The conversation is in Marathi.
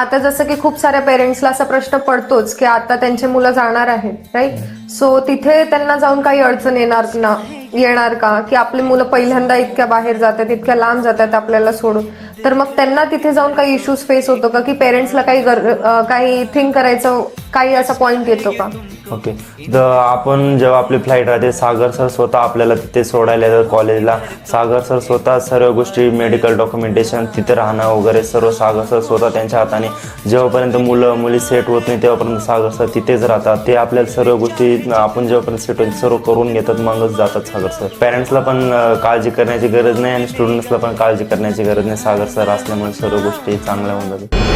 आता जसं की खूप साऱ्या पेरेंट्सला असा प्रश्न पडतोच की आता त्यांची मुलं जाणार आहेत, राईट? सो तिथे त्यांना जाऊन काही अडचण येणार का, की आपली मुलं पहिल्यांदा इतक्या बाहेर जातात, इतक्या लांब जातात आपल्याला सोडून, तर मग त्यांना तिथे जाऊन काही इश्यूज फेस होतो का, की पेरेंट्सला काही थिंक करायचं, काही असा पॉइंट येतो का? ओके. आपण जेव्हा आपली फ्लाईट राहते, सागर सर स्वतः आपल्याला तिथे सोडायला येतात कॉलेजला. सागर सर स्वतः सर्व गोष्टी, मेडिकल डॉक्युमेंटेशन, तिथे राहणं वगैरे सर्व सागर सर स्वतः त्यांच्या हाताने. जेव्हापर्यंत मुलं मुली सेट होत नाही तेव्हापर्यंत सागर सर तिथेच राहतात. ते आपल्याला सर्व गोष्टी आपण जेव्हापर्यंत सेट होईल सर्व करून घेतात, मगच जातात सागर सर. पॅरेंट्सला पण काळजी करण्याची गरज नाही आणि स्टुडंट्सला पण काळजी करण्याची गरज नाही. सागर सर असल्यामुळे सर्व गोष्टी चांगल्या होऊन जातात.